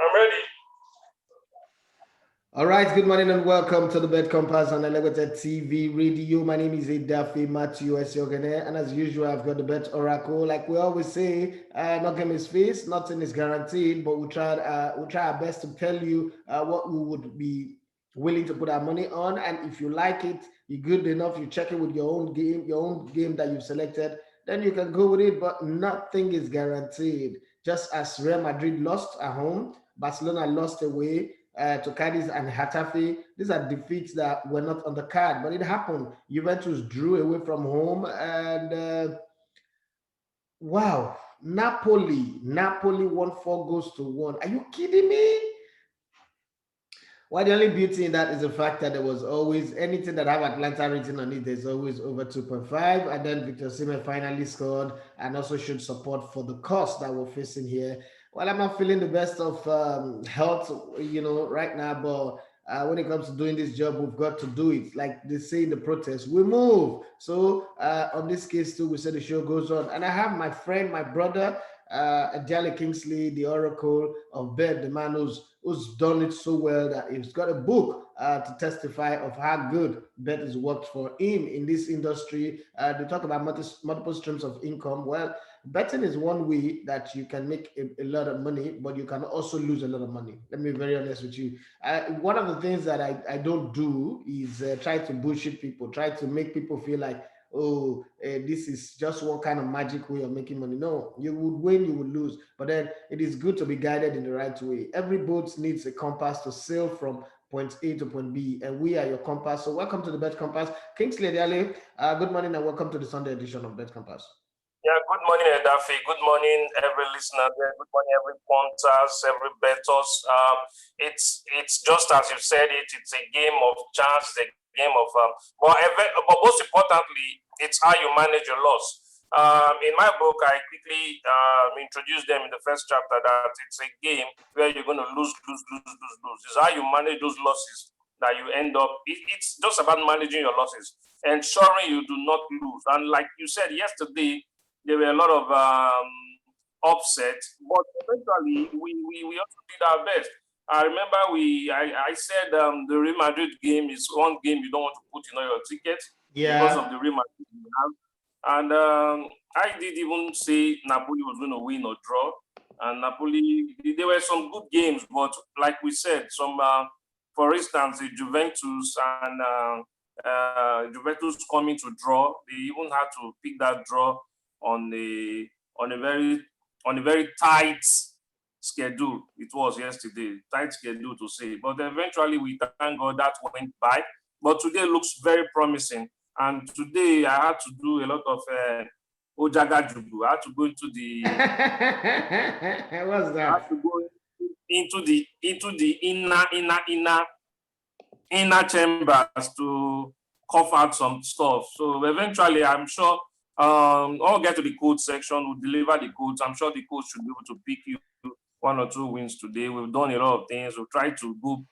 I'm ready. All right, good morning and welcome to the Bet Compass on Elegbetetvradio. My name is Ediale Matthew Esiogene, and as usual, I've got the Bet Oracle. Like we always say, no game is fixed, nothing is guaranteed, but we'll try our best to tell you what we would be willing to put our money on, and if you like it, you're good enough, you check it with your own game that you've selected, then you can go with it. But nothing is guaranteed. Just as Real Madrid lost at home, Barcelona lost away to Cadiz and Hatafe. These are defeats that were not on the card, but it happened. Juventus drew away from home, and wow, Napoli won 4 goals to one. Are you kidding me? Well, the only beauty in that is the fact that there was always anything that have Atlanta written on it. There's always over 2.5, and then Victor Osimhen finally scored and also showed support for the cost that we're facing here. Well, I'm not feeling the best of health, right now. But when it comes to doing this job, we've got to do it. Like they say in the protest, we move. So on this case too, we say the show goes on, and I have my friend, my brother, Ediale Kingsley, the oracle of bed, the man who's done it so well that he's got a book to testify of how good bet has worked for him in this industry. They talk about multiple streams of income. Well, betting is one way that you can make a lot of money, but you can also lose a lot of money. Let me be very honest with you. One of the things that I don't do is try to bullshit people, try to make people feel like, oh, this is just one kind of magic way of making money. No, you would win, you would lose. But then it is good to be guided in the right way. Every boat needs a compass to sail from point A to point B, and we are your compass. So welcome to the Bet Compass. Kingsley Ediale, good morning and welcome to the Sunday edition of Bet Compass. Yeah, good morning, Edafe. Good morning, every listener there. Good morning, every punters, every bettors. It's just as you said it. It's a game of chance. It's a game of but most importantly, it's how you manage your loss. In my book, I quickly introduced them in the first chapter that it's a game where you're going to lose, lose, lose, lose, lose. It's how you manage those losses that you end up. It's just about managing your losses, ensuring you do not lose. And like you said yesterday, there were a lot of upset, but eventually we also did our best. I remember I said the Real Madrid game is one game you don't want to put in all your tickets because of Yeah. the Real Madrid you have. And I did even say Napoli was going to win or draw. And Napoli, there were some good games, but like we said, for instance, the Juventus and Juventus coming to draw, they even had to pick that draw on a on a very on a very tight schedule. It was yesterday, tight schedule to say. But eventually, we thank God that went by. But today looks very promising. And today I had to do a lot of Ojaga Jubu. I had to go into the What's I had that? to go into the inner chambers to cough out some stuff. So eventually, I'm sure I'll get to the code section. We'll deliver the codes. I'm sure the coach should be able to pick you one or two wins today. We've done a lot of things. We've tried to go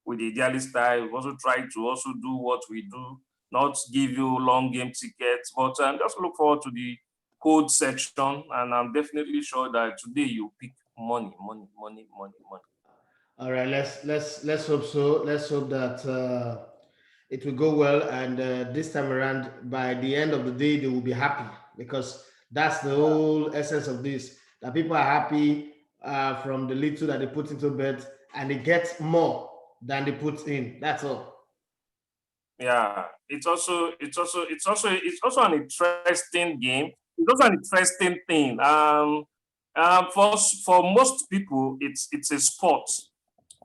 with the idealist style. We've also tried to also do what we do, not give you long game tickets, but just look forward to the code section. And I'm definitely sure that today you pick money, money, money, money, money. All right, let's hope so. Let's hope that it will go well, and this time around, by the end of the day, they will be happy because that's the whole essence of this. That people are happy from the little that they put into bed, and they get more than they put in. That's all. Yeah, it's also an interesting game. It's also an interesting thing. For most people, it's a sport.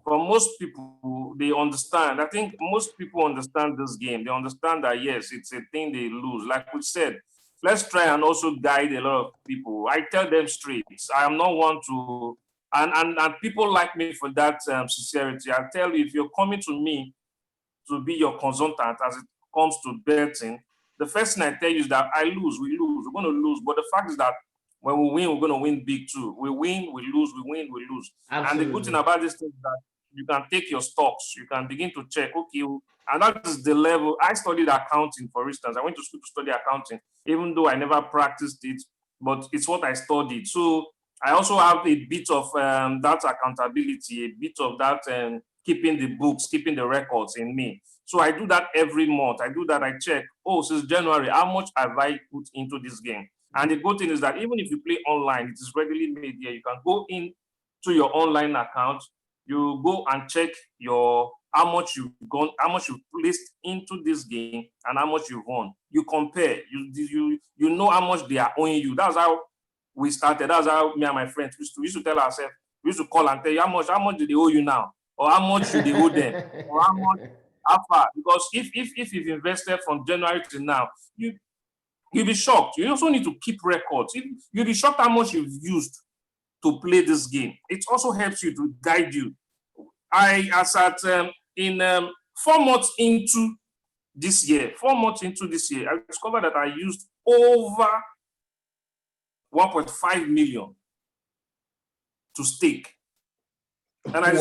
For most people, they understand. I think most people understand this game. They understand that yes, it's a thing they lose. Like we said, let's try and also guide a lot of people. I tell them straight. I am not one to, and people like me for that sincerity. I tell you, if you're coming to me to be your consultant as it comes to betting, the first thing I tell you is that I lose, we lose, we're going to lose. But the fact is that when we win, we're going to win big too. We win, we lose, we win, we lose. And the good thing Absolutely. about this thing is that you can take your stocks, you can begin to check, okay, and that is the level. I studied accounting, for instance. I went to school to study accounting, even though I never practiced it, but it's what I studied. So I also have a bit of that accountability, a bit of that keeping the books, keeping the records in me. So I do that every month. I do that. I check, since January, how much have I put into this game? And the good thing is that even if you play online, it is readily made here. You can go in to your online account, you go and check your how much you've gone, how much you've placed into this game, and how much you've won. You compare, you know how much they are owing you. That's how we started. That's how me and my friends used to tell ourselves. We used to call and tell you how much do they owe you now, or how much should they owe them, or how much, how far. Because if you've invested from January to now, you'll be shocked. You also need to keep records. You'll be shocked how much you've used to play this game. It also helps you to guide you. I as at in 4 months into this year, I discovered that I used over 1.5 million to stake. And I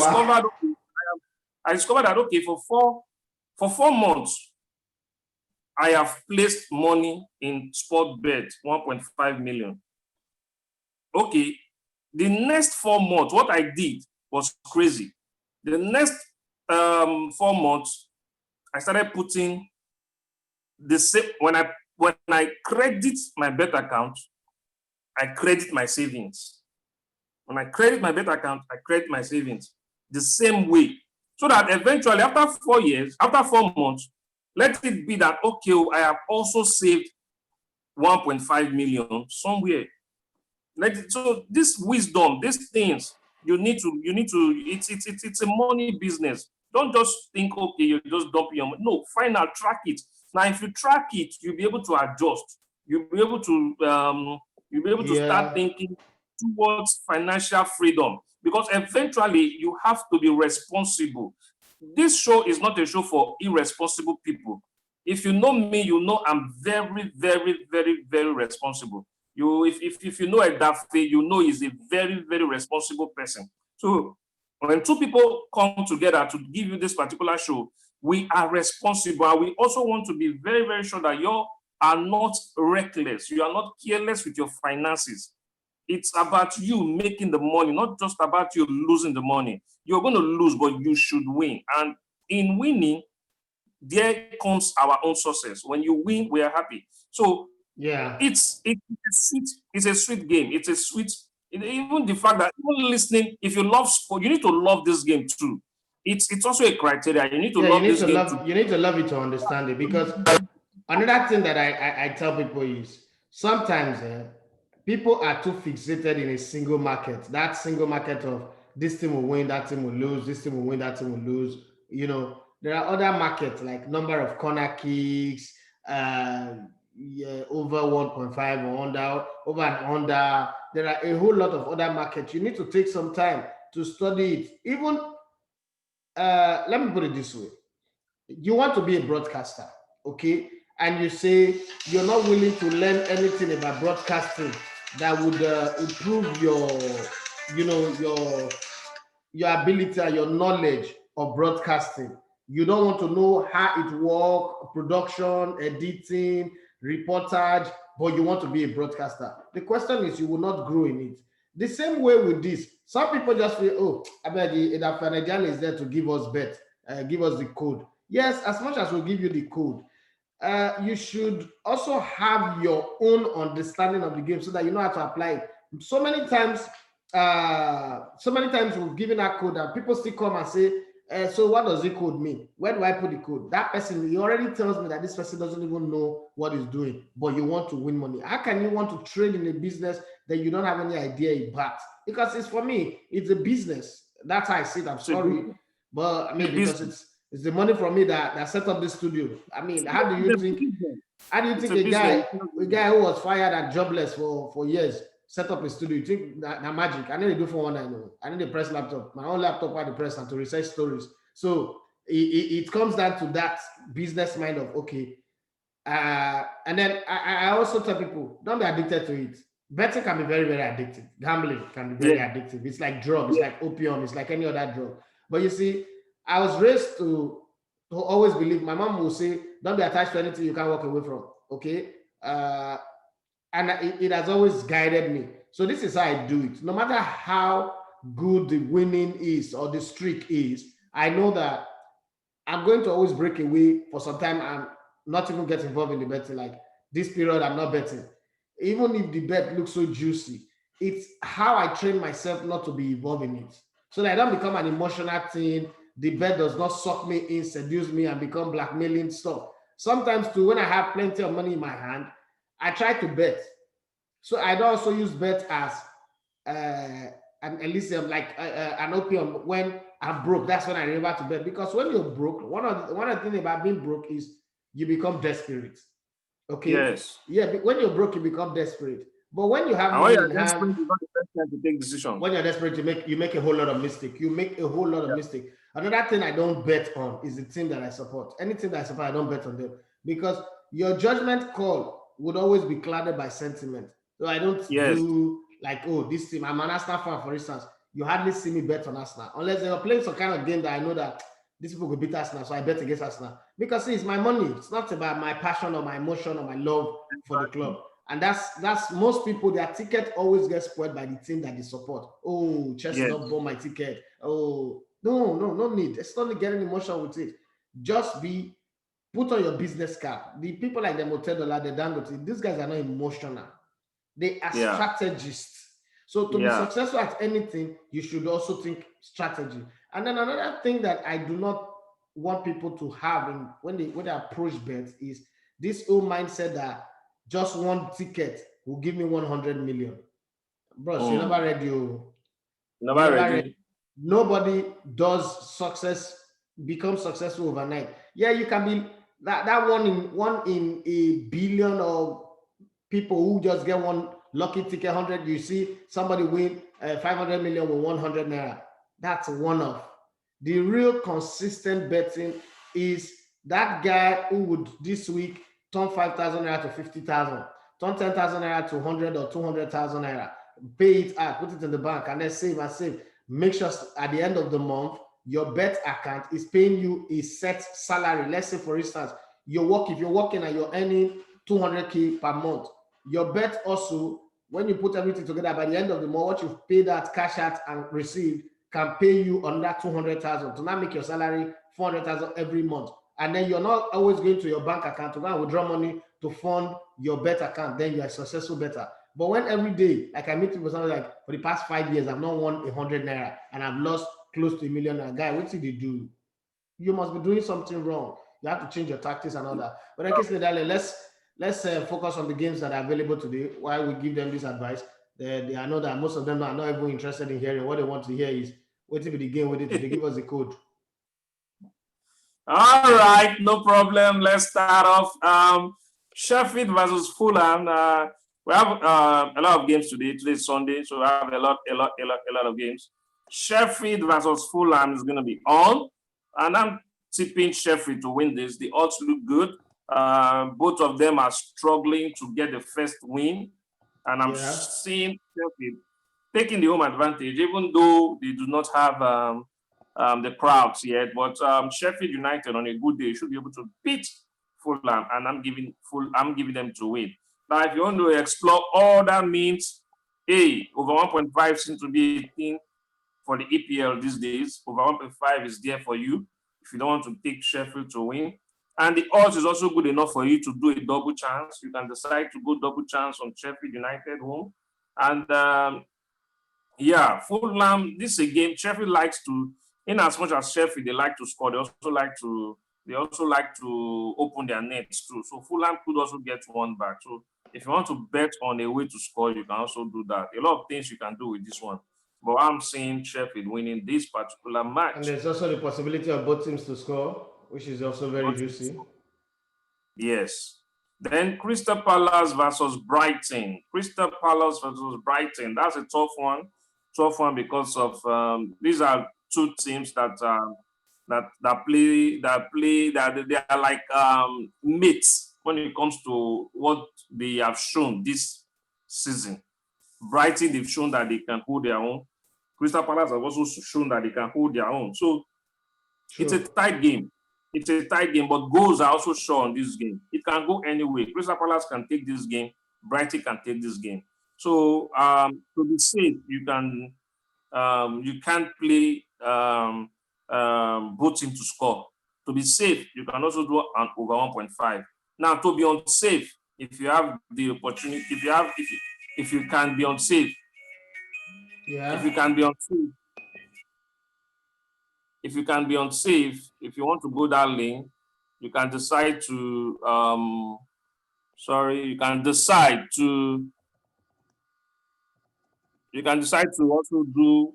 discovered that okay, for four months, I have placed money in sport bet 1.5 million. Okay, the next 4 months, what I did was crazy. The next 4 months, I started putting the same. When I credit my bet account, I credit my savings. When I credit my bet account, I credit my savings the same way. So that eventually, after 4 months, let it be that, okay, I have also saved 1.5 million somewhere. So this wisdom, these things, you need to, it's a money business. Don't just think, okay, you just dump your money. No, find out, track it. Now, if you track it, you'll be able to adjust. You'll be able to start thinking towards financial freedom, because eventually you have to be responsible. This show is not a show for irresponsible people. If you know me, you know I'm very, very, very, very responsible. If you know Edafe, you know he's a very, very responsible person. So when two people come together to give you this particular show, we are responsible. And we also want to be very, very sure that you are not reckless. You are not careless with your finances. It's about you making the money, not just about you losing the money. You're going to lose, but you should win. And in winning, there comes our own success. When you win, we are happy. So it's a sweet game. It's a sweet, even the fact that even listening, if you love sport, you need to love this game too. It's also a criteria. You need to love this game too. You need to love it to understand it, because another thing that I tell people is sometimes people are too fixated in a single market. That single market of this team will win, that team will lose, this team will win, that team will lose. There are other markets like number of corner kicks, over 1.5 or over and under. There are a whole lot of other markets. You need to take some time to study it. Even let me put it this way: you want to be a broadcaster, okay, and you say you're not willing to learn anything about broadcasting that would improve your ability and your knowledge of broadcasting. You don't want to know how it works, production, editing, reportage, but you want to be a broadcaster. The question is, you will not grow in it. The same way with this, some people just feel, I bet the Ediale is there to give us bet, give us the code. Yes, as much as we'll give you the code, you should also have your own understanding of the game so that you know how to apply it. So many times we've given that code and people still come and say, so what does the code mean? Where do I put the code? That person, he already tells me that this person doesn't even know what he's doing, but you want to win money. How can you want to trade in a business that you don't have any idea about? Because for me, it's a business. That's how I see it. I'm sorry. But I mean, because it's the money from me that set up this studio. I mean, how do you think a guy who was fired and jobless for years set up a studio? You think that magic? I need to do for one. I need a press laptop. My own laptop I the press and to research stories. So it comes down to that business mind of okay. And then I also tell people, don't be addicted to it. Betting can be very, very addictive. Gambling can be very addictive. It's like drug. It's like opium. It's like any other drug. But you see, I was raised to always believe. My mom will say, don't be attached to anything you can't walk away from. Okay. And it has always guided me. So this is how I do it. No matter how good the winning is or the streak is, I know that I'm going to always break away for some time and not even get involved in the betting. Like this period, I'm not betting. Even if the bet looks so juicy, it's how I train myself not to be involved in it. So that I don't become an emotional thing. The bet does not suck me in, seduce me, and become blackmailing stuff. Sometimes too, when I have plenty of money in my hand, I try to bet. So I don't also use bet as an elysium, like an opium. When I'm broke, that's when I remember to bet. Because when you're broke, one of the things about being broke is you become desperate. Okay, Yes. yeah. When you're broke, you become desperate. But when you have And when money you're in hand, desperate, you got the best time to take decisions. when you're desperate, you make a whole lot of mistake. You make a whole lot of Yeah. mistake. Another thing I don't bet on is the team that I support. Anything that I support, I don't bet on them because your judgment call would always be clouded by sentiment. So I don't Yes. do like, oh, this team. I'm an Astor fan, for instance. You hardly see me bet on Arsenal unless they are playing some kind of game that I know that these people could beat Arsenal, so I bet against Arsenal because see, it's my money. It's not about my passion or my emotion or my love for the club. And that's most people, their ticket always gets spoiled by the team that they support. Oh, Chelsea Yes. not bought my ticket. Oh, no need. It's not getting emotional with it. Just be put on your business cap. The people like the Motedala, the Dangote, these guys are not emotional. They are Yeah. strategists. So to be Yeah. successful at anything, you should also think strategy. And then another thing that I do not want people to have when they approach bets is this old mindset that just one ticket will give me 100 million. Bros, you never Mm. read you. You Never never read. ready. Nobody does success become successful overnight. Yeah, you can be that one in a billion of people who just get one lucky ticket 100. You see somebody win 500 million with 100 naira. That's one of the real consistent betting is that guy who would this week turn 5,000 naira to 50,000, turn 10,000 naira to 100 or 200,000 naira, pay it out, put it in the bank, and then save and save. Make sure at the end of the month your bet account is paying you a set salary. Let's say, for instance, if you're working and you're earning 200K per month, your bet also, when you put everything together, by the end of the month, what you've paid out, cash out, and received can pay you under 200,000 to now make your salary 400,000 every month. And then you're not always going to your bank account to go and withdraw money to fund your bet account. Then you're a successful better. But when every day, like I meet people, something like for the past 5 years, I've not won 100 naira and I've lost close to a million naira. Guy, what did you do? You must be doing something wrong. You have to change your tactics and all that. But like Kingsley, let's focus on the games that are available today. While we give them this advice, I know that most of them are not even interested in hearing. What they want to hear is what will be the game with it. They give us the code. All right, no problem. Let's start off. Sheffield versus Fulham. We have a lot of games today. Today's Sunday, so we have a lot of games. Sheffield versus Fulham is going to be on, and I'm tipping Sheffield to win this. The odds look good. Both of them are struggling to get the first win, and I'm seeing Sheffield taking the home advantage, even though they do not have the crowds yet. But Sheffield United on a good day should be able to beat Fulham, and I'm giving them to win. Now, if you want to explore all that means, over 1.5 seems to be a thing for the EPL these days. Over 1.5 is there for you if you don't want to take Sheffield to win. And the odds is also good enough for you to do a double chance. You can decide to go double chance on Sheffield United home. And Fulham, this is a game Sheffield likes to, in as much as Sheffield, they like to score, they also like to open their nets too. So Fulham could also get one back. So if you want to bet on a way to score, you can also do that. A lot of things you can do with this one. But I'm seeing Sheffield winning this particular match. And there's also the possibility of both teams to score, which is also very juicy. Yes. Then Crystal Palace versus Brighton. Crystal Palace versus Brighton. That's a tough one. Tough one because of these are two teams that they are like mates when it comes to what they have shown this season. Brighton, they've shown that they can hold their own. Crystal Palace have also shown that they can hold their own. So It's a tight game. It's a tight game, but goals are also sure on this game. It can go anyway. Crystal Palace can take this game. Brighton can take this game. So to be safe, you can't play both teams to score. To be safe, you can also do an over 1.5. Now, to be unsafe, if you have the opportunity, if you can be unsafe, Yeah. if you can be unsafe, if you want to go that lane, you can decide to you can decide to also do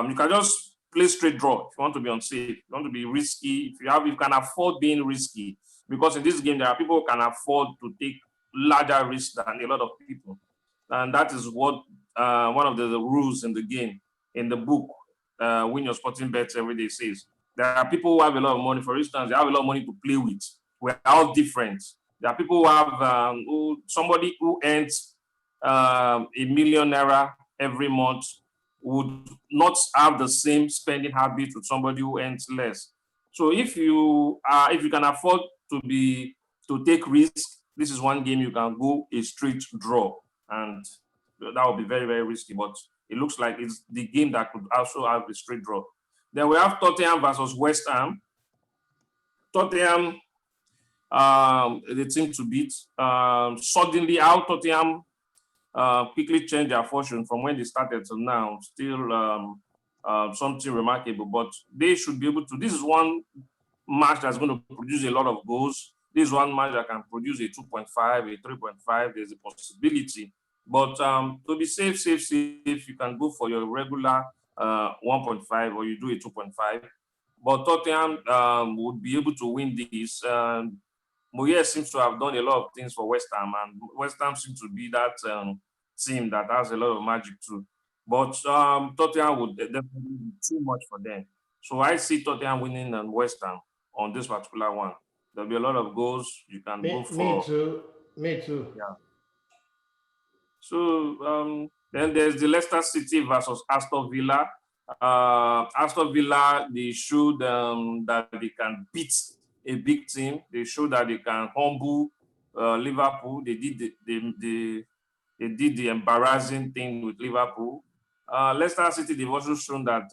you can just play straight draw if you want to be unsafe, if you want to be risky, if you can afford being risky, because in this game there are people who can afford to take larger risks than a lot of people, and that is what one of the rules in the game, in the book, Win Your Sporting Bets Every Day says. There are people who have a lot of money. For instance, they have a lot of money to play with. We're all different. There are people who have somebody who earns a million naira every month would not have the same spending habit with somebody who earns less. So if you can afford to take risk, this is one game you can go a straight draw, and that would be very, very risky. But it looks like it's the game that could also have a straight draw. Then we have Tottenham versus West Ham. Tottenham, the team to beat. Suddenly, how Tottenham quickly changed their fortune from when they started to now. Still something remarkable, but they should be able to. This is one match that's going to produce a lot of goals. This is one match that can produce a 2.5, a 3.5. There's a possibility. But to be safe, you can go for your regular 1.5 or you do a 2.5. But Tottenham would be able to win this. Moyes seems to have done a lot of things for West Ham, and West Ham seems to be that team that has a lot of magic too. But Tottenham would definitely be too much for them. So I see Tottenham winning and West Ham on this particular one. There'll be a lot of goals. You can go Me for, too. Me too. yeah. So then there's the Leicester City versus Astor Villa. Astor Villa, they showed that they can beat a big team. They showed that they can humble Liverpool. They did the embarrassing thing with Liverpool. Leicester City, they've also shown that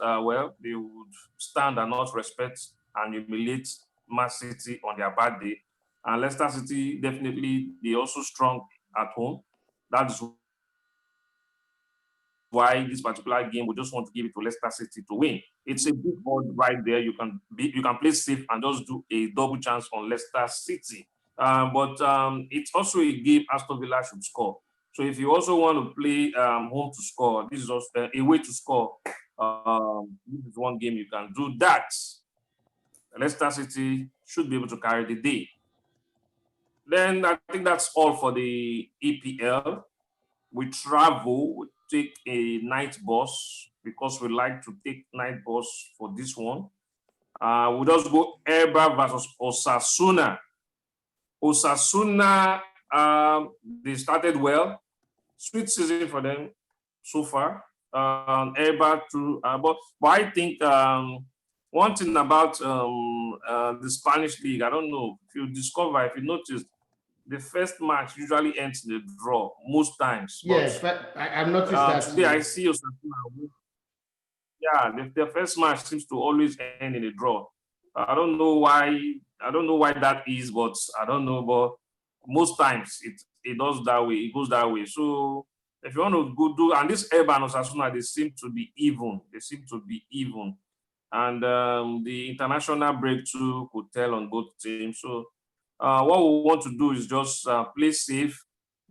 they would stand and not respect and humiliate Man City on their bad day. And Leicester City, definitely, they also strong at home. That's why this particular game we just want to give it to Leicester City to win. It's a big odd right there. You can play safe and just do a double chance on Leicester City. But it's also a game Aston Villa should score. So if you also want to play home to score, this is also a way to score. This is one game you can do that. Leicester City should be able to carry the day. Then I think that's all for the EPL. We travel, we take a night bus because we like to take night bus for this one. We just go Eibar versus Osasuna. Osasuna, they started well. Sweet season for them so far. Eibar too, but I think one thing about the Spanish league, I don't know if you notice, the first match usually ends in a draw most times. But Yes, I've noticed that today I too. see Osasuna. Yeah, the first match seems to always end in a draw. I don't know why. I don't know why that is, but I don't know. But most times it does that way. It goes that way. So if you want to go do, and this Eba and Osasuna, they seem to be even. They seem to be even, and the international breakthrough could tell on both teams. So what we want to do is just play safe,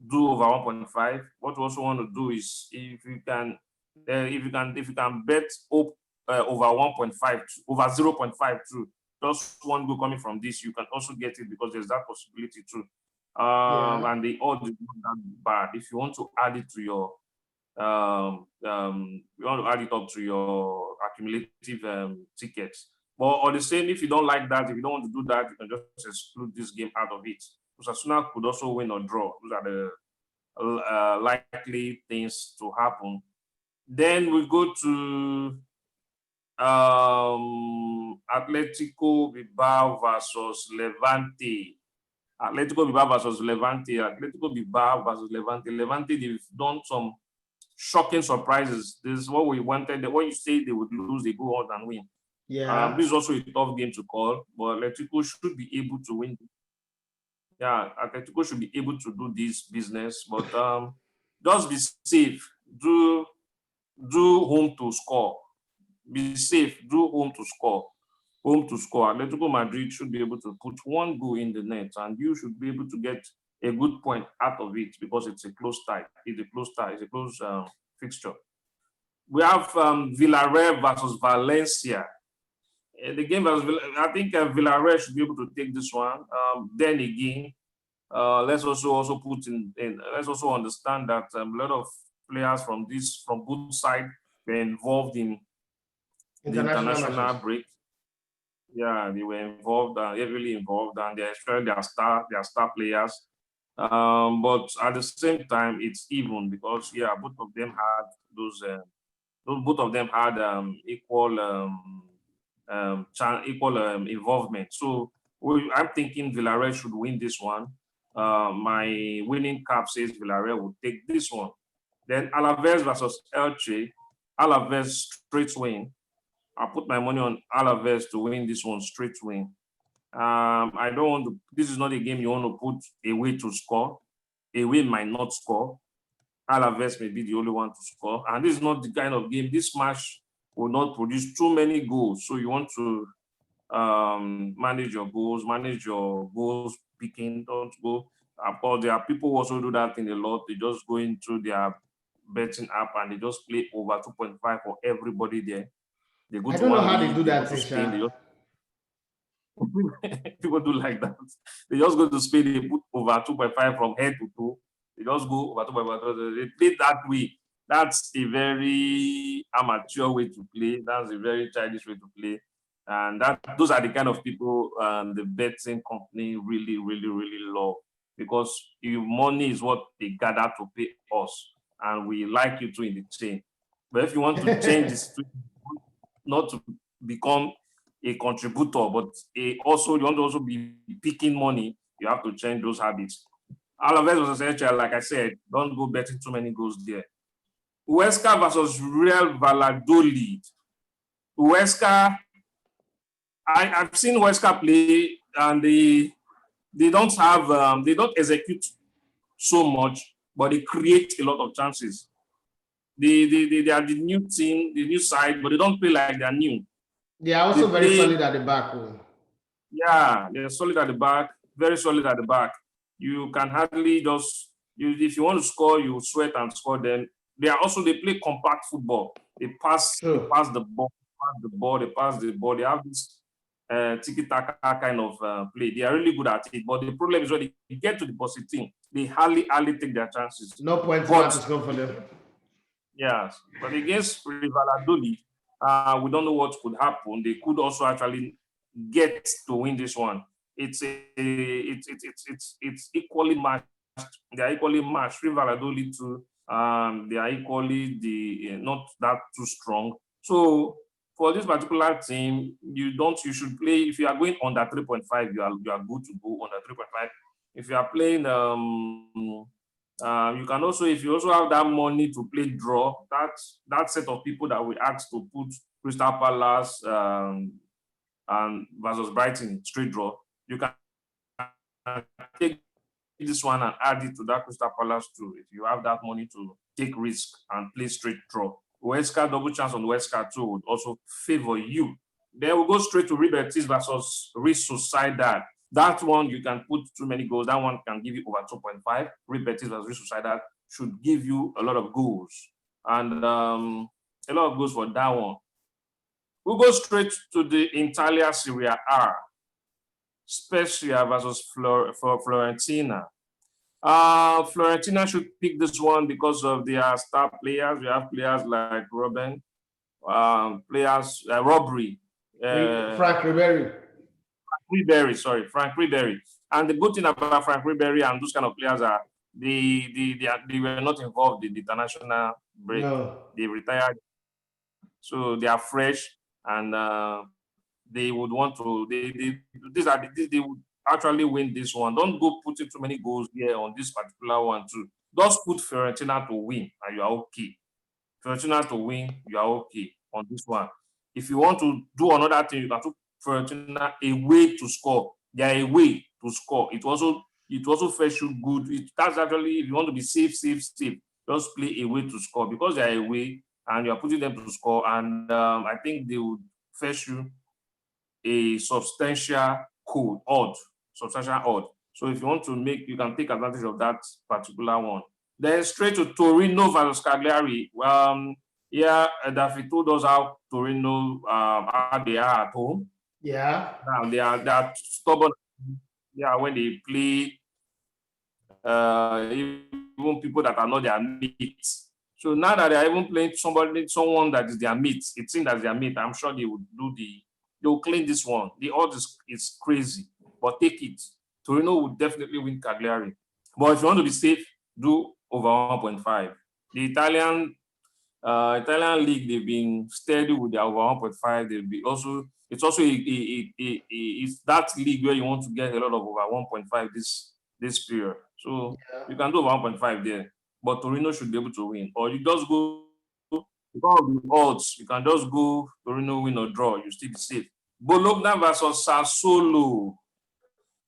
do over 1.5. What we also want to do is if you can bet over 1.5 over 0.5 too, just one goal coming from this, you can also get it because there's that possibility too. Yeah. And the odds is not that bad. If you want to add it to your you want to add it up to your accumulative tickets. But or the same, if you don't like that, if you don't want to do that, you can just exclude this game out of it. Osasuna could also win or draw. Those are the likely things to happen. Then we go to Atletico Bilbao versus Levante. Atletico Bilbao versus Levante. Atletico Bilbao versus Levante. Levante, they've done some shocking surprises. This is what we wanted. When you say they would lose, they go out and win. Yeah. This is also a tough game to call, but Atletico should be able to win. Yeah, Atletico should be able to do this business, but just be safe. Do home to score. Be safe. Do home to score. Home to score. Atletico Madrid should be able to put one goal in the net, and you should be able to get a good point out of it because it's a close tie. It's a close tie. It's a close fixture. We have Villarreal versus Valencia. The game versus I think Villarreal should be able to take this one. Then again, let's also put let's also understand that a lot of players from both sides were involved in the International international matches. break. Yeah, they were involved, heavily involved, and they're especially their star players. But at the same time, it's even because both of them had both of them had equal involvement. So I'm thinking Villarreal should win this one. My winning cap says Villarreal will take this one. Then Alaves versus Elche. Alaves straight win. I put my money on Alaves to win this one straight win. I don't want to. This is not a game you want to put away to score. Away might not score. Alaves may be the only one to score, and this is not the kind of game. This match will not produce too many goals, so you want to manage your goals picking. Don't go. Of course, there are people who also do that thing a lot. They just go into their betting app and they just play over 2.5 for everybody there. They go I to don't know one how they league, do they go that to thing, Spain, Sha. they just people do like that. They just go to Spain, they put over 2.5 from head to toe. They just go over 2.5. They play that way. That's a very amateur way to play. That's a very childish way to play. And those are the kind of people the betting company really, really, really love because money is what they gather to pay us, and we like you to in the chain. But if you want to change the situation, not to become a contributor, but also you want to also be picking money, you have to change those habits. Alaves versus Elche, like I said, don't go betting too many goals there. Huesca versus Real Valladolid. Huesca, I've seen Huesca play, and they don't execute so much, but they create a lot of chances. They are the new team, the new side, but they don't play like they're new. They are They also very play. solid at the back. Oh. Yeah, they're solid at the back, very solid at the back. You can hardly if you want to score, you sweat and score them. They play compact football. They True. pass the ball, they pass the ball. They have this tiki-taka kind of play. They are really good at it. But the problem is when they get to the post team, they hardly take their chances. No point But man to score for them. yes, but against Valladolid, we don't know what could happen. They could also actually get to win this one. It's equally matched. They are equally matched. Valladolid too. They are equally not that too strong. So for this particular team, you should play if you are going under 3.5. You are good to go under 3.5. If you are playing you can also, if you also have that money to play draw, that set of people that we asked to put Crystal Palace and versus Brighton straight draw, you can take this one and add it to that Crystal Palace too. If you have that money to take risk and play straight draw, Huesca double chance on Huesca too would also favor you. Then we'll go straight to Real Betis versus Real Sociedad. That one, you can put too many goals. That one can give you over 2.5. Real Betis versus Real Sociedad should give you a lot of goals. And a lot of goals for that one. We'll go straight to the Italia Serie A. Spezia versus Fiorentina. Fiorentina should pick this one because of their star players. We have players like Robben, Robbery. Frank Ribery. Frank Ribery. And the good thing about Frank Ribery and those kind of players are they were not involved in the international break. No. They retired, so they are fresh, and they would want to. They actually win this one. Don't go putting too many goals here on this particular one too. Just put Fiorentina to win and you are okay. Fiorentina to win, you are okay on this one. If you want to do another thing, you can put Fiorentina away to score. They are away to score. It also fetch you good. That's actually, if you want to be safe, just play away to score because they are away and you are putting them to score. And I think they would fetch you a substantial odd. So if you want to you can take advantage of that particular one. Then straight to Torino versus Cagliari. Daffy told us how Torino how they are at home. Yeah. Now they are stubborn. Yeah, when they play, even people that are not their mates. So now that they are even playing someone that is their mate, it seems that their mate. I'm sure they will clean this one. The odds is crazy, but take it. Torino would definitely win Cagliari. But if you want to be safe, do over 1.5. The Italian league, they've been steady with their over 1.5. It's also it's that league where you want to get a lot of over 1.5 this period. So you can do over 1.5 there, but Torino should be able to win. Or you just go because of the odds, you can just go Torino win or draw. You still be safe. Bologna versus Sassuolo.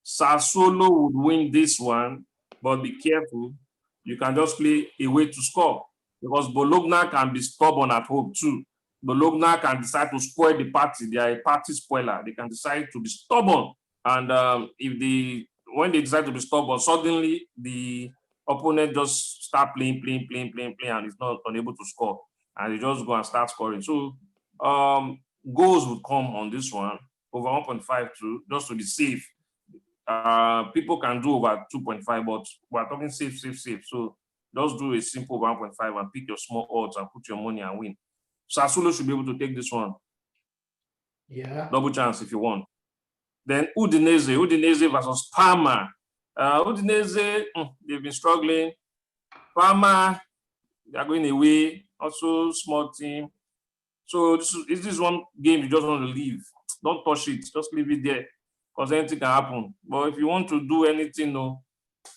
Sassuolo would win this one, but be careful. You can just play away to score because Bologna can be stubborn at home too. Bologna can decide to spoil the party. They are a party spoiler. They can decide to be stubborn. And when they decide to be stubborn, suddenly the opponent just start playing, and is not unable to score. And they just go and start scoring. So goals would come on this one, over 1.5 too, just to be safe. People can do over 2.5, but we're talking safe. So just do a simple 1.5 and pick your small odds and put your money and win. Sassuolo should be able to take this one. Yeah. Double chance if you want. Then Udinese versus Parma. Udinese, they've been struggling. Parma, they are going away. Also small team. So this is one game you just want to leave. Don't touch it. Just leave it there. Because anything can happen. But if you want to do anything,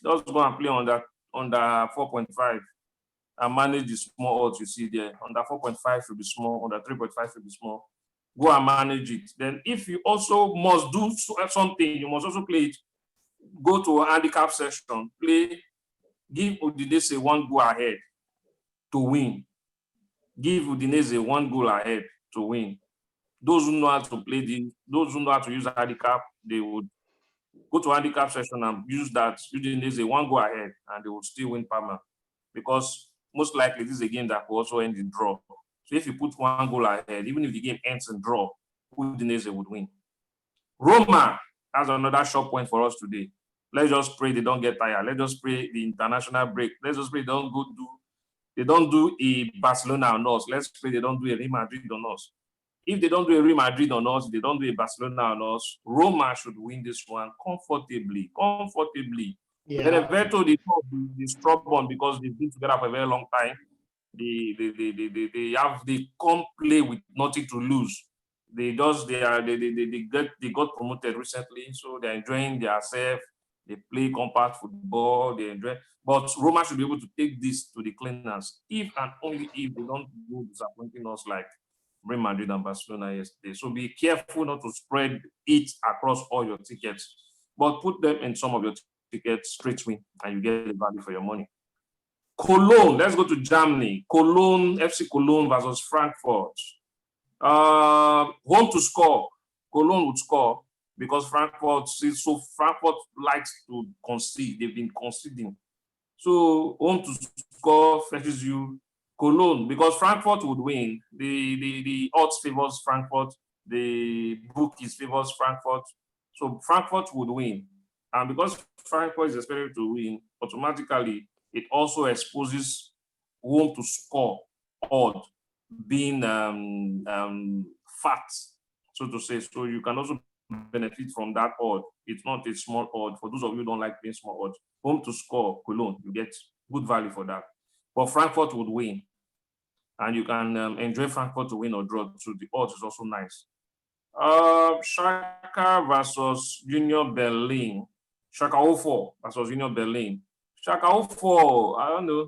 just go and play on that under 4.5 and manage the small odds you see there. Under 4.5 should be small, under 3.5 should be small. Go and manage it. Then if you also must do something, you must also play it. Go to a handicap session, give Udinese one goal ahead to win. Give Udinese one goal ahead to win. Those who know how to those who know how to use handicap, they would go to handicap session and use that Udinese one goal ahead, and they would still win Parma. Because most likely this is a game that will also end in draw. So if you put one goal ahead, even if the game ends in draw, Udinese would win. Roma has another short point for us today. Let's just pray they don't get tired. Let's just pray the international break. Let's just pray they don't do a Barcelona on us. Let's pray they don't do a Real Madrid on us. If they don't do a Real Madrid on us, they don't do a Barcelona on us, Roma should win this one comfortably. Yeah. Benevento, they stubborn because they've been together for a very long time. They come play with nothing to lose. They got promoted recently, so they're enjoying themselves. They play compact football. They enjoy. But Roma should be able to take this to the cleaners, if and only if they don't go disappointing us like Real Madrid and Barcelona yesterday. So be careful not to spread it across all your tickets, but put them in some of your tickets straight win, and you get the value for your money. Cologne, let's go to Germany. FC Cologne versus Frankfurt. Home to score. Cologne would score because Frankfurt likes to concede. They've been conceding. So home to score fetches you Cologne because Frankfurt would win. The odds favors Frankfurt. The bookies favors Frankfurt. So Frankfurt would win. And because Frankfurt is expected to win, automatically it also exposes home to score odd being fat, so to say. So you can also benefit from that odd. It's not a small odd. For those of you who don't like playing small odds, home to score Cologne, you get good value for that. But Frankfurt would win. And you can enjoy Frankfurt to win or draw. So the odds is also nice. Shaka versus Junior Berlin. Shaka 04 versus Junior Berlin. Shaka 04, I don't know.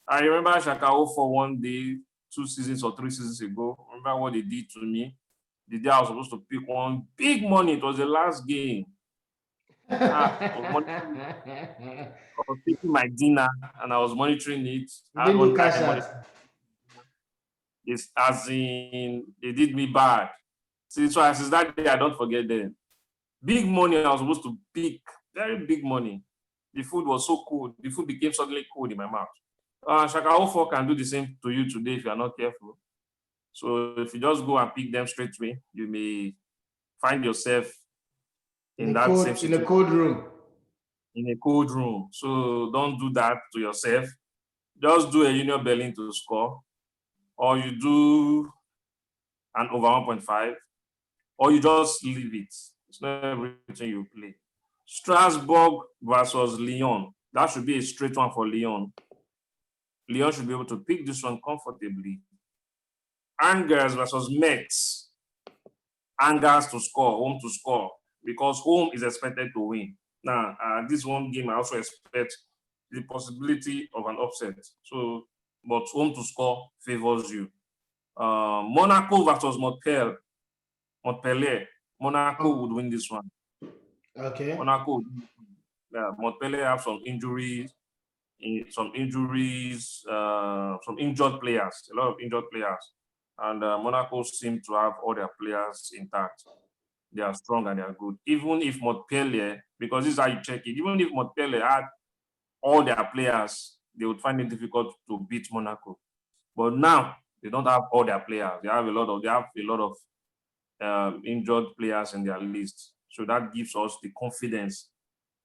I remember Shaka 04 one day, 2 seasons or 3 seasons ago. Remember what they did to me? The day I was supposed to pick one big money. It was the last game. I was picking my dinner and I was monitoring it. You I had didn't do one cash guy out. it's as in they did me bad. Since that day, I don't forget them. Big money I was supposed to pick, very big money. The food was so cold. The food became suddenly cold in my mouth. Shaka 04 can do the same to you today if you are not careful. So if you just go and pick them straight away, you may find yourself in that same In a situation cold room. in a cold room. So don't do that to yourself. Just do a Union Berlin to score, or you do an over 1.5, or you just leave it. It's not everything you play. Strasbourg versus Lyon. That should be a straight one for Lyon. Lyon should be able to pick this one comfortably. Angers versus Metz. Angers to score, home to score, because home is expected to win. Now, this one game, I also expect the possibility of an upset. So, but home to score favors you. Monaco versus Montpellier. Monaco would win this one. Okay. Monaco, Montpellier have some injured players, a lot of injured players, and Monaco seem to have all their players intact. They are strong and they are good. Even if Montpellier, because this is how you check it, even if Montpellier had all their players, they would find it difficult to beat Monaco. But now they don't have all their players. They have a lot of injured players in their list. So that gives us the confidence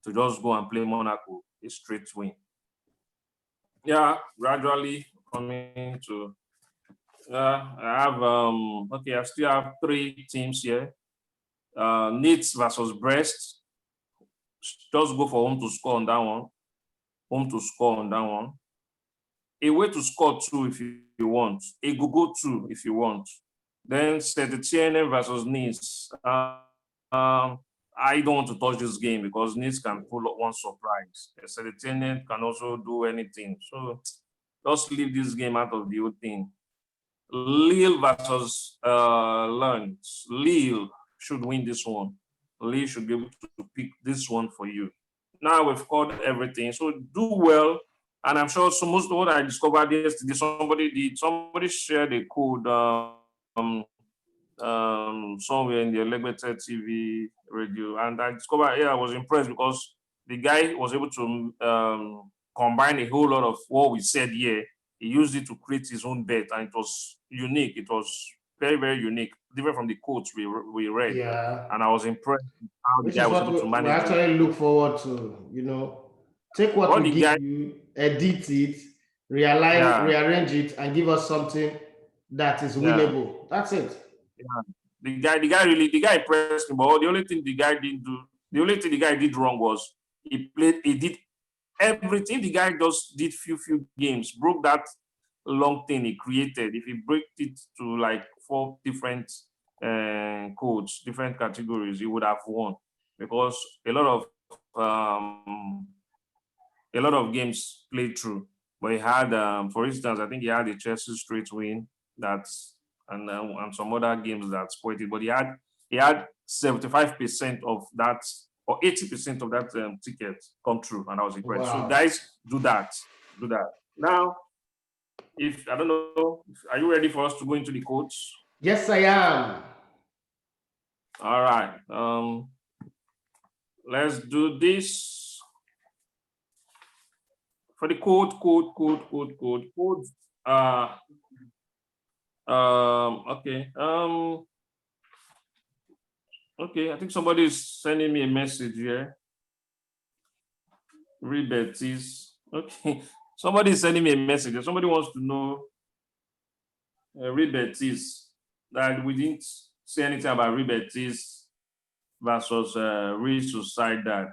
to just go and play Monaco a straight win. Yeah, gradually coming to. I have I still have 3 teams here. Leeds versus Brest. Just go for home to score on that one. Home to score on that one. A way to score 2 if you want. A go 2 if you want. Then Saint-Etienne versus Nice. I don't want to touch this game because Nice can pull up one surprise. Saint-Etienne can also do anything. So just leave this game out of the whole thing. Lille versus Lens. Lille should win this one. Lille should be able to pick this one for you. Now we've covered everything. So do well. And I'm sure most of what I discovered yesterday, somebody shared a code somewhere in the Elegbetetvradio TV radio. And I discovered, I was impressed because the guy was able to combine a whole lot of what we said here. He used it to create his own bet, and it was unique. It was very, very unique, different from the quotes we read. Yeah. And I was impressed with how the Which guy is was what able to we manage it. actually look forward to. Take what What we the give guy, you, edit it, realign, yeah, rearrange it, and give us something that is yeah, winnable. That's it. yeah. The guy impressed me. But the only thing the only thing the guy did wrong was he did everything. The guy just did few games, broke that long thing he created. If he break it to like 4 different codes, different categories, he would have won because a lot of games played through. But he had, for instance, I think he had a Chelsea straight win and some other games that spoiled it. But he had 75% of that or 80% of that ticket come true, and I was impressed. So Wow. guys, do that. Now, if I don't know, are you ready for us to go into the codes? Yes, I am. All right. Let's do this. For the codes. Okay. Okay. I think somebody is sending me a message here. Rebetis. Okay. Somebody is sending me a message. Somebody wants to know Rebetis. That we didn't say anything about Rebetis versus Real Sociedad.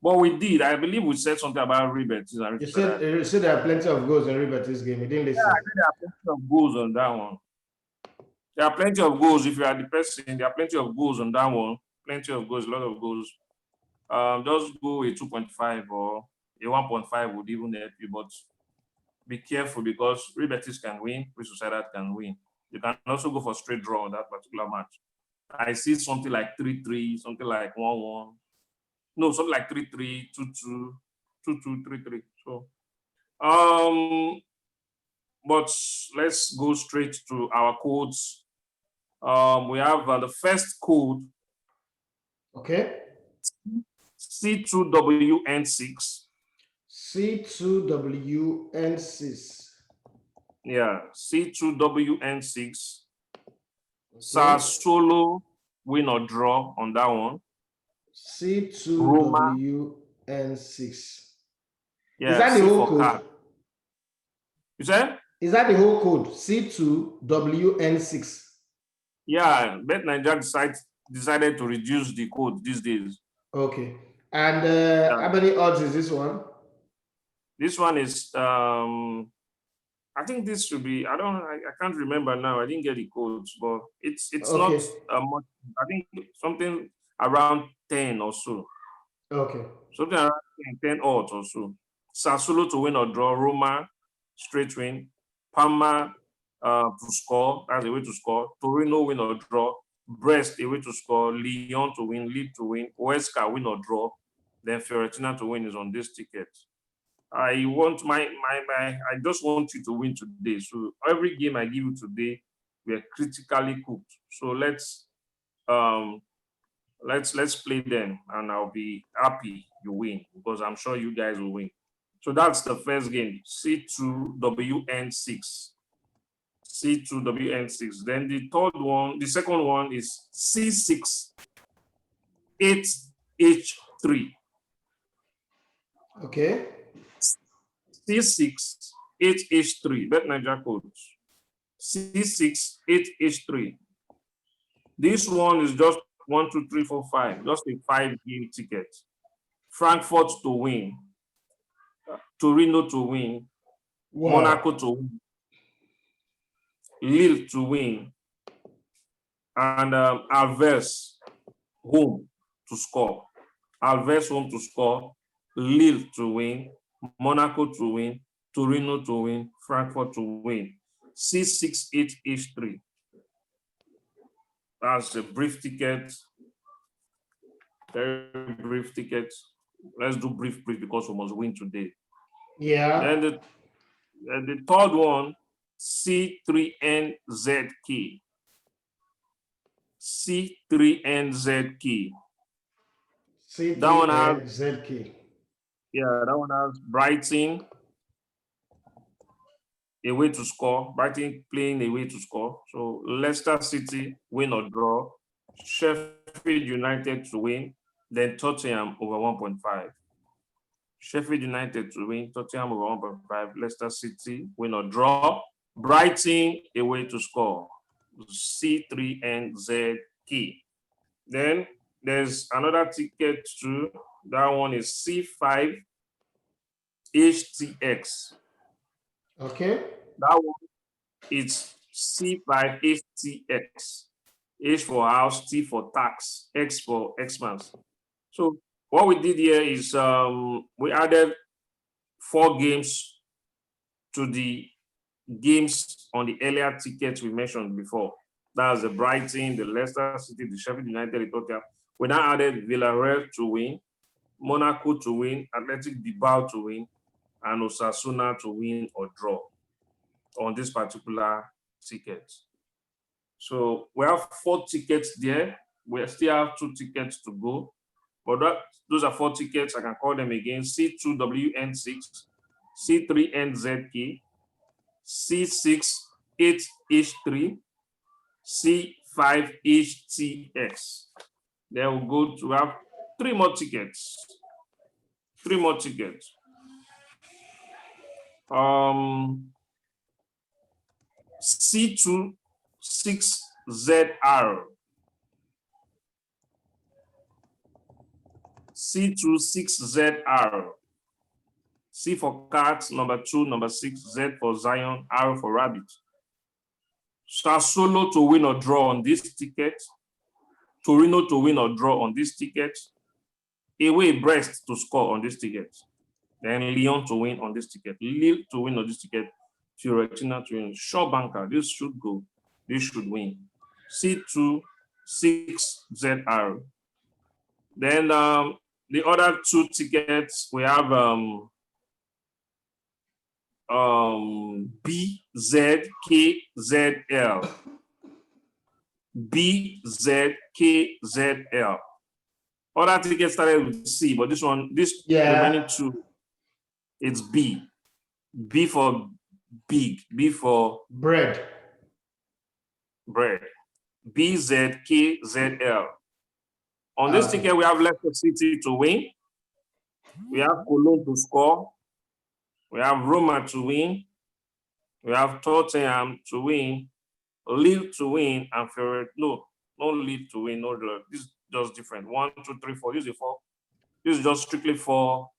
But we did. I believe we said something about Rebetis and Real You said there are plenty of goals in River's game. You didn't Yeah, listen. I think there are plenty of goals on that one. There are plenty of goals. If you are the person, there are plenty of goals on that one. Plenty of goals, a lot of goals. Just go a 2.5 or a 1.5 would even help you, but be careful because Real Betis can win, Real Sociedad can win. You can also go for straight draw on that particular match. I see something like 3-3, something like 1-1. No, something like 3-3, 2-2, 2-2, 3-3. So, but let's go straight to our codes. We have the first code. Okay. C2WN6. C2WN6. Yeah, C2WN6. Okay. Sassuolo win or draw on that one. C2WN6. Yeah, is that the whole code? Card. You said? Is that the whole code? C2WN6. Yeah, Bet Nigeria decided to reduce the code these days. Okay. And how many odds is this one? This one is I think this should be, I can't remember now. I didn't get the codes, but it's Okay. not much. I think something around 10 or so. Okay. Something around 10 odds or so. Sassuolo to win or draw, Roma straight win, Parma to score, that's a way to score, Torino win or draw, Brest a way to score, Lyon to win, Lille to win, Huesca win or draw, then Fiorentina to win is on this ticket. I just want you to win today. So every game I give you today, we are critically cooked. So let's play them, and I'll be happy you win because I'm sure you guys will win. So that's the first game, C2WN6. C2WN6. Then the second one is C6-8H3. Okay. C6-8H3. Bet Nigeria codes. C6-8H3. This one is just 1, 2, 3, 4, 5. Just a 5-game ticket. Frankfurt to win. Torino to win. Wow. Monaco to win. Lille to win. And Alves home to score. Alves home to score. Lille to win. Monaco to win. Torino to win. Frankfurt to win. C6-8H3. That's a brief ticket. Very brief ticket. Let's do brief because we must win today. Yeah. Then the third one, C3NZK. C3NZK. C3NZK. That one has Brighton away to score. Brighton playing away to score. So Leicester City win or draw. Sheffield United to win. Then Tottenham over 1.5. Sheffield United to win. Tottenham over 1.5. Leicester City win or draw. Brighton away to score. C3NZK. Then there's another ticket too. That one is C5HTX. Okay. That one is C5HTX. H for house, T for tax, X for Xmas. So what we did here is we added 4 games to the games on the earlier tickets we mentioned before. That's the Brighton, the Leicester City, the Sheffield United, the Tottenham. We now added Villarreal to win, Monaco to win, Athletic Bilbao to win, and Osasuna to win or draw on this particular ticket. So we have 4 tickets there. We still have 2 tickets to go. But those are 4 tickets. I can call them again. C2WN6, C3NZK, C6-8H3, C5HTX. Then we'll go to have 3 more tickets. 3 more tickets. C26ZR. C26ZR. C for cat, number 2, number 6, Z for Zion, R for rabbit. Sassuolo to win or draw on this ticket. Torino to win or draw on this ticket. Away Brest to score on this ticket. Then Lyon to win on this ticket. Lille to win on this ticket. Fiorentina to win. Shaw Banker, this should go. This should win. C2, 6ZR. Then the other two tickets, we have BZKZL. BZKZL. Other tickets started with C, but this remaining two, it's B. B for big, B for bread. BZKZL. On this ticket, we have Leicester City to win. We have Cologne to score. We have Roma to win. We have Tottenham to win. Lille to win, and no Lille to win. No, this is just different. 1, 2, 3, 4. This is 4. This is just strictly for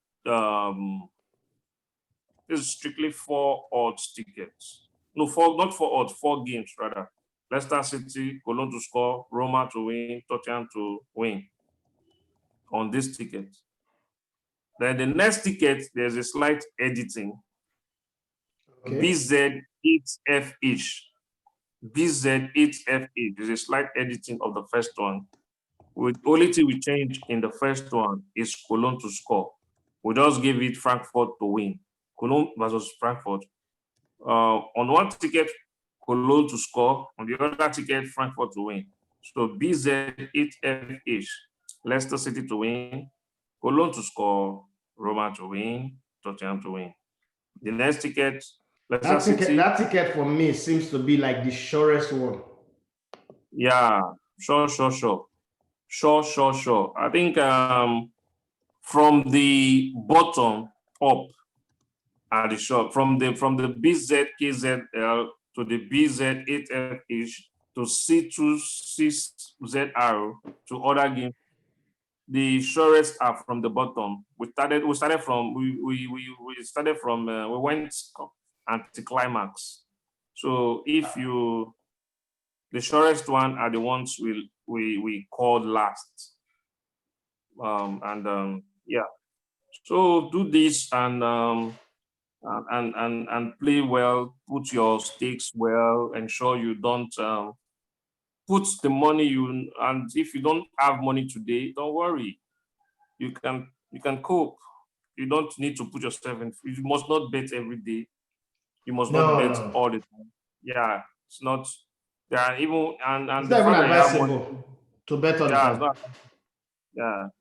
this is strictly for odds tickets. No, not for odds, 4 games rather. Leicester City, Cologne to score, Roma to win, Tottenham to win on this ticket. Then the next ticket, there's a slight editing. Okay. BZ8FH. BZ8FH. There's a slight editing of the first one. With only thing we change in the first one is Cologne to score. We just give it Frankfurt to win. Cologne versus Frankfurt. On one ticket, Cologne to score. On the other ticket, Frankfurt to win. So BZ8FH. Leicester City to win. Cologne to score. Roma to win. Tottenham to win. The next ticket, that ticket for me seems to be like the surest one. Yeah, sure. I think from the bottom up at the shop, from the BZKZL to the BZ8FH to C26ZR to other games, the surest are from the bottom. We started from we went anti-climax. So if you, the surest one are the ones we called last. Yeah. So do this and play well, put your stakes well, ensure you don't put the money and if you don't have money today, don't worry. You can cope. You don't need to put yourself in. You must not bet every day. You must not bet all the time. Yeah, it's not. Yeah, even and it's not even advisable to bet all the time.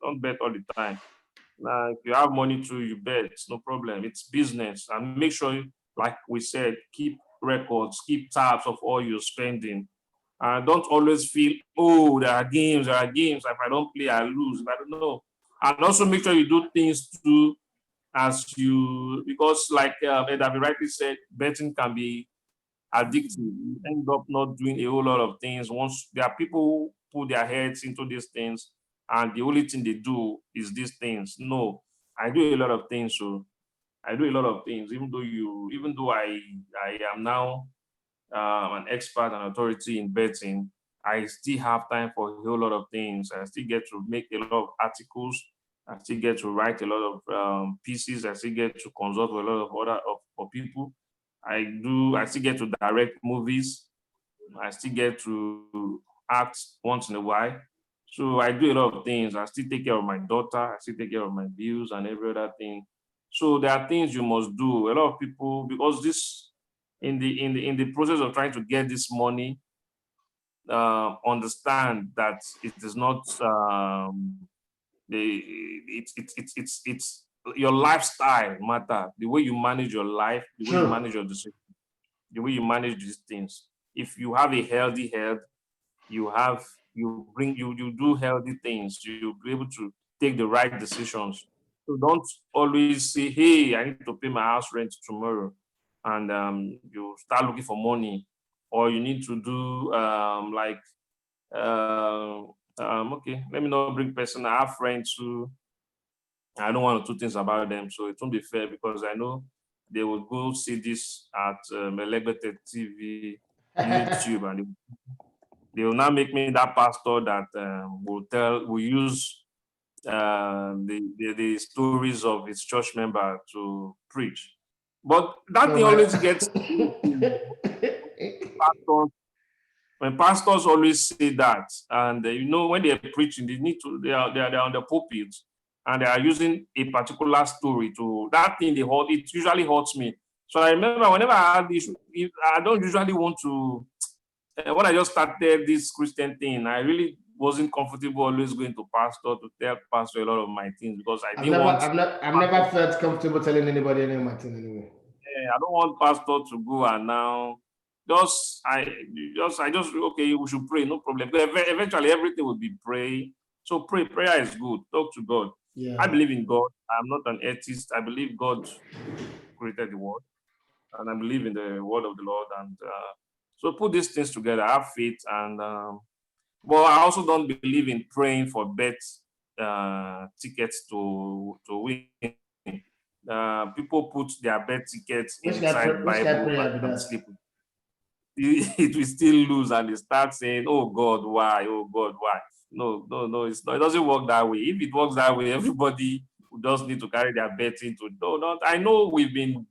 Don't bet all the time. Now, if you have money to, you bet. It's no problem. It's business, and make sure, like we said, keep records, keep tabs of all your spending. Don't always feel, oh, there are games. If I don't play, I lose. I don't know. And also make sure you do things too, because like David rightly said, betting can be addictive. You end up not doing a whole lot of things. Once there are people who put their heads into these things, and the only thing they do is these things. No, I do a lot of things. So I do a lot of things, even though I am now an expert and authority in betting, I still have time for a whole lot of things. I still get to make a lot of articles. I still get to write a lot of pieces. I still get to consult with a lot of other people. I still get to direct movies. I still get to act once in a while. So I do a lot of things. I still take care of my daughter. I still take care of my bills and every other thing. So there are things you must do. A lot of people, because this, in the process of trying to get this money, understand that it is not it's your lifestyle matter. The way you manage your life, the way you manage your decisions, the way you manage these things. If you have a healthy health, you do healthy things. You'll be able to take the right decisions. So don't always say, hey, I need to pay my house rent tomorrow, and you start looking for money, or you need to do okay, let me not bring person. I have friends who I don't want to do things about them, so it won't be fair because I know they will go see this at Elegbetetvradio YouTube, and they will now make me that pastor that will use the stories of his church member to preach. But that thing always gets pastors. When pastors always say that, and when they are preaching, they are on the pulpit, and they are using a particular story to that thing. It usually hurts me. So I remember whenever I had this, I don't usually want to. When I just started this Christian thing, I really wasn't comfortable always going to pastor to tell pastor a lot of my things, because I didn't want. I've never felt comfortable telling anybody any of my thing anyway. I don't want pastor to go and now I just okay, we should pray, no problem. But eventually everything will be pray. So prayer is good. Talk to God. Yeah. I believe in God. I'm not an atheist. I believe God created the world, and I believe in the word of the Lord. And so put these things together. Have faith, and but I also don't believe in praying for bet tickets to win. People put their bet tickets inside Bible and sleep. It will still lose, and they start saying, "Oh God, why? Oh God, why?" No, it's not. It doesn't work that way. If it works that way, everybody would just need to carry their bet into. No, not. I know we've been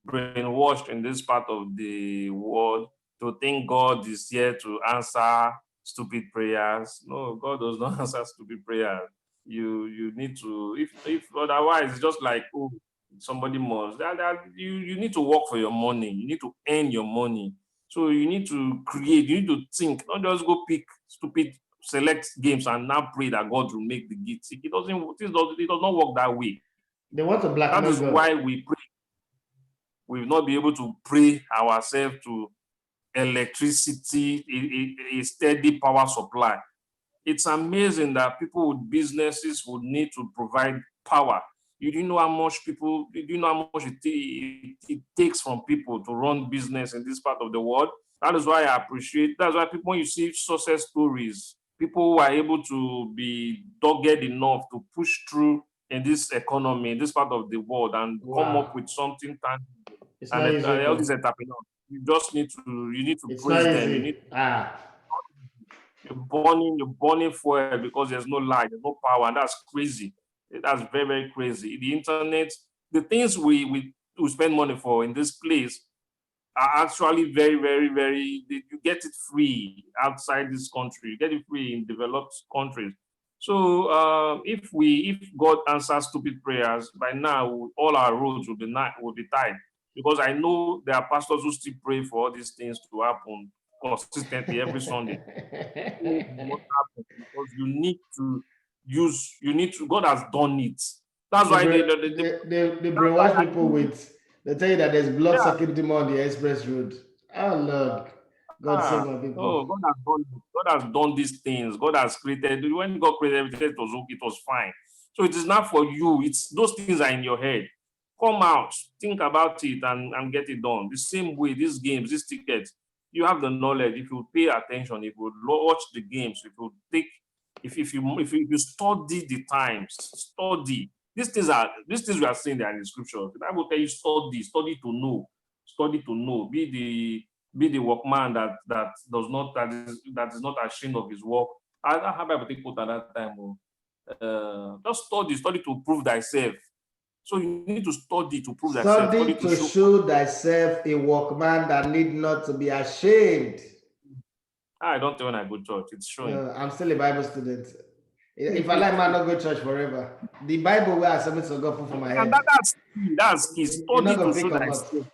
brainwashed in this part of the world to think God is here to answer stupid prayers. No, God does not answer stupid prayers. You need to, if otherwise, it's just like, oh, somebody must. You need to work for your money. You need to earn your money. So you need to create. You need to think. Not just go pick stupid select games and now pray that God will make the gift. It does not work that way. They want to blackmail That is God. why we pray. We will not be able to pray ourselves to electricity, a steady power supply. It's amazing that people with businesses would need to provide power. You do know how much it takes from people to run business in this part of the world. That is why I appreciate. That's why people, when you see success stories, people who are able to be dogged enough to push through in this economy, in this part of the world, and come up with something tangible. It's And not easy. all these entrepreneurs, you need to It's praise not them. easy. You're burning fuel because there's no light, there's no power, and that's crazy. That's very, very crazy. The internet, the things we spend money for in this place are actually very, very, very. You get it free outside this country. You get it free in developed countries. So if God answers stupid prayers, by now all our roads will be tied. Because I know there are pastors who still pray for all these things to happen consistently every Sunday. What happens? Because God has done it. That's why they brainwash people with, they tell you that there's blood-sucking demon on the express road. Oh Lord, God save my people. Oh, God has done these things. God has created. When God created everything, it was fine. So it is not for you. It's those things are in your head. Come out, think about it, and get it done. The same way, these games, these tickets, you have the knowledge. If you pay attention, if you watch the games, if you study the times, study. These things we are saying there in the scripture. The Bible tell you study to know. Be the workman that is not ashamed of his work. I have Bible take quote at that time. Just study to prove thyself. So you need to study to prove thyself. Study to show thyself a workman that need not to be ashamed. I don't tell when I go to church. It's showing. I'm still a Bible student. If I like, man, not go to church forever. The Bible where I submit to God for my head. And that's key. Study to show thyself.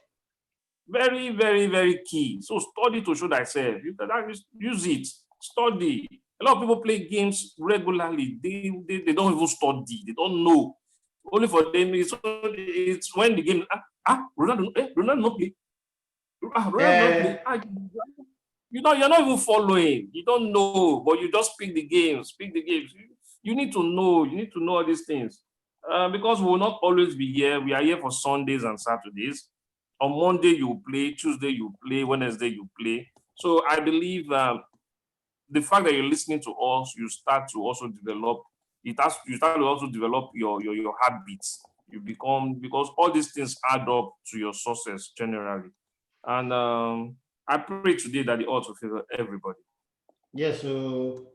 Very, very, very key. So study to show thyself. You can use it. Study. A lot of people play games regularly. They don't even study. They don't know. Only for them, it's when the game. Ronaldo not play. Ronaldo not play. You're not even following. You don't know, but you just pick the games. You need to know. You need to know all these things. Because we will not always be here. We are here for Sundays and Saturdays. On Monday you play, Tuesday you play, Wednesday you play. So I believe the fact that you're listening to us, you start to also develop. You start to also develop your habits. You become, because all these things add up to your success generally. And I pray today that the odds will favor everybody. Yes, so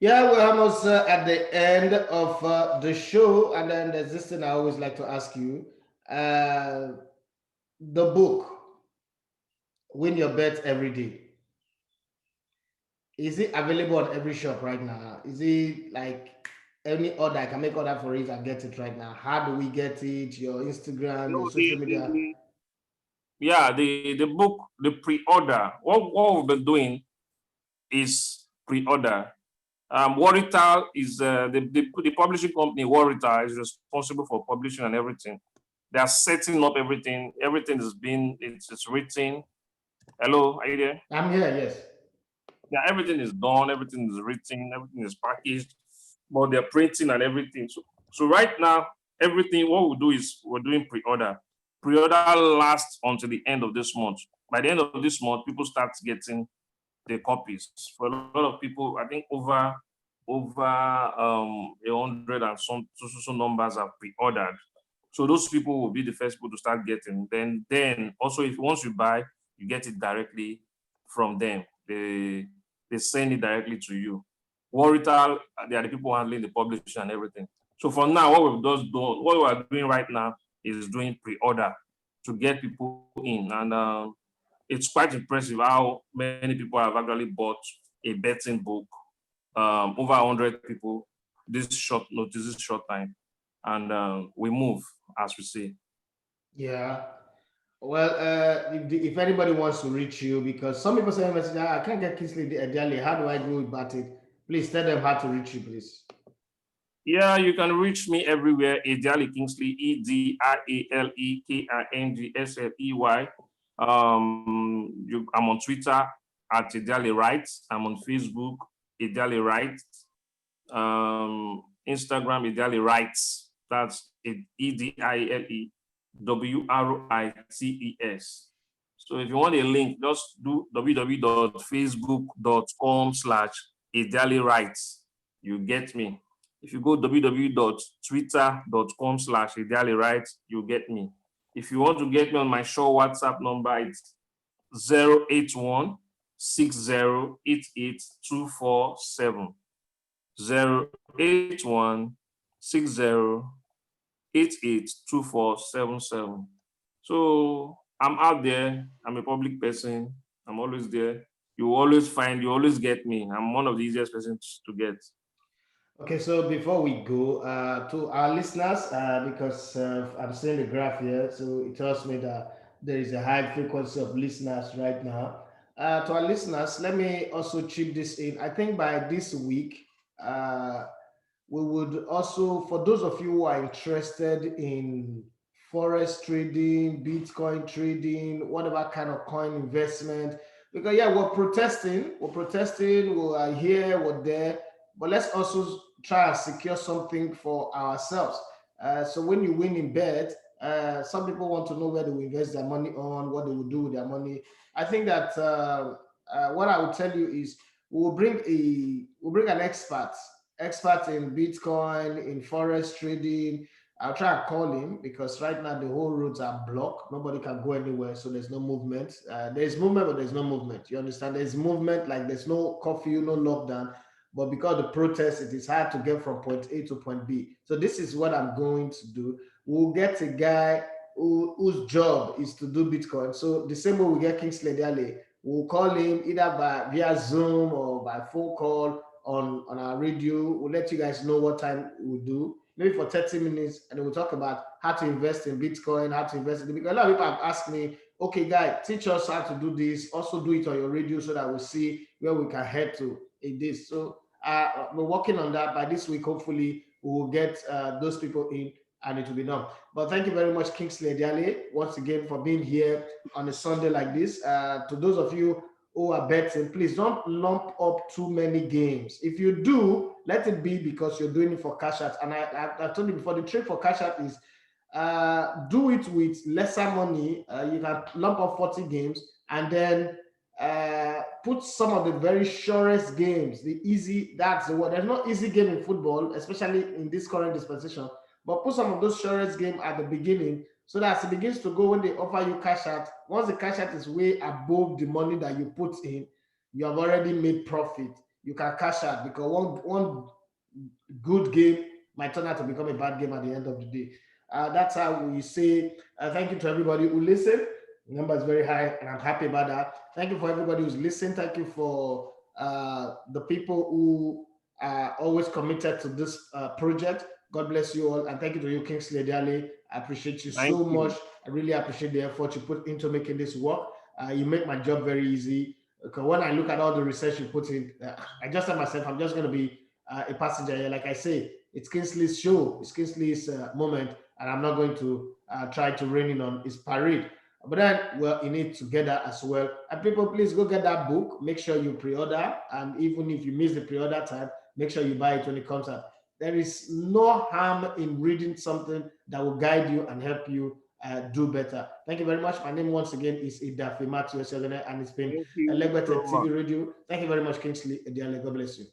yeah, we're almost at the end of the show, and then there's this thing I always like to ask you. Uh, the book, Win Your Bet Every Day, is it available on every shop right now? Is it like any order? I can make order for it and get it right now. How do we get it? Your Instagram, your No, social media? the book, the pre-order. What we've been doing is pre-order. Warrital is the publishing company. Warrital is responsible for publishing and everything. They are setting up everything. Everything is being it's written. Hello, are you there? I'm here, yes. Yeah, everything is done. Everything is written. Everything is packaged. But they're printing and everything. So right now, everything what we do is we're doing pre-order. Pre-order lasts until the end of this month. By the end of this month, people start getting the copies. For a lot of people, I think over 100 and some numbers are pre-ordered. So those people will be the first people to start getting. Then also if once you buy, you get it directly from them. They send it directly to you. Warrital, they are the people handling the publishing and everything. So for now, what we are doing right now is doing pre-order to get people in, and it's quite impressive how many people have actually bought a betting book. Over 100 people this short notice, this short time, and we move as we say. Yeah. Well, if anybody wants to reach you, because some people say, message, "Ah, I can't get Kingsley Ediale. How do I go about it?" Please tell them how to reach you, please. Yeah, you can reach me everywhere. Ediale Kingsley, EDIALEKINGSLEY. I'm on Twitter at Ediale Right. I'm on Facebook, Ediale Right. Instagram, Ediale Rights. That's EDIALEWRITES. So if you want a link, just do www.facebook.com/Ediale Rights. You get me. If you go www.twitter.com/Ediale Rights, you get me. If you want to get me on my show WhatsApp number, it's 081 247 081 So I'm out there. I'm a public person. I'm always there. You always get me. I'm one of the easiest persons to get. Okay, so before we go to our listeners, because I'm seeing the graph here, so it tells me that there is a high frequency of listeners right now. To our listeners, let me also chip this in. I think by this week, uh, we would also, for those of you who are interested in forex trading, Bitcoin trading, whatever kind of coin investment, because yeah, we're protesting, we are here, we're there, but let's also try and secure something for ourselves. So when you win in bet, some people want to know where they will invest their money on, what they will do with their money. I think that what I will tell you is we'll bring an expert in Bitcoin, in forex trading. I'll try and call him because right now the whole roads are blocked. Nobody can go anywhere, so there's no movement. There's movement, but there's no movement. You understand? There's movement, like there's no curfew, no lockdown. But because of the protest, it is hard to get from point A to point B. So this is what I'm going to do. We'll get a guy whose job is to do Bitcoin. So the same way we get Kingsley Dale, we'll call him either by via Zoom or by phone call on our radio. We'll let you guys know what time we'll do. Maybe for 30 minutes, and then we'll talk about how to invest in Bitcoin, how to invest in Bitcoin. A lot of people have asked me, okay, guy, teach us how to do this. Also do it on your radio so that we see where we can head to in this. So we're working on that. By this week, hopefully, we will get those people in and it will be done. But thank you very much, Kingsley Diale, once again for being here on a Sunday like this. To those of you who are betting, please don't lump up too many games. If you do, let it be because you're doing it for cash out. And I told you before, the trick for cash out is do it with lesser money. You can lump up 40 games and then put some of the very surest games, the easy, that's the word. There's no easy game in football, especially in this current dispensation, but put some of those surest game at the beginning So that as it begins to go, when they offer you cash out, once the cash out is way above the money that you put in, you have already made profit. You can cash out because one good game might turn out to become a bad game at the end of the day. That's how we say thank you to everybody who listened. The number is very high, and I'm happy about that. Thank you for everybody who's listened. Thank you for the people who are always committed to this project. God bless you all, and thank you to you, Kingsley Ediale. I appreciate you Thank so you. much. I really appreciate the effort you put into making this work. You make my job very easy. Because when I look at all the research you put in, I just tell myself I'm just going to be a passenger here. Like I say, it's Kingsley's show, it's Kingsley's moment, and I'm not going to try to rain in on his parade. But then, well, you need to get that as well. And people, please go get that book. Make sure you pre-order, and even if you miss the pre-order time, make sure you buy it when it comes out. There is no harm in reading something that will guide you and help you do better. Thank you very much. My name once again is Idafe Matthew, and it's been Thank you Elegbetetvradio so much. TV Radio. Thank you very much, Kingsley. God bless you.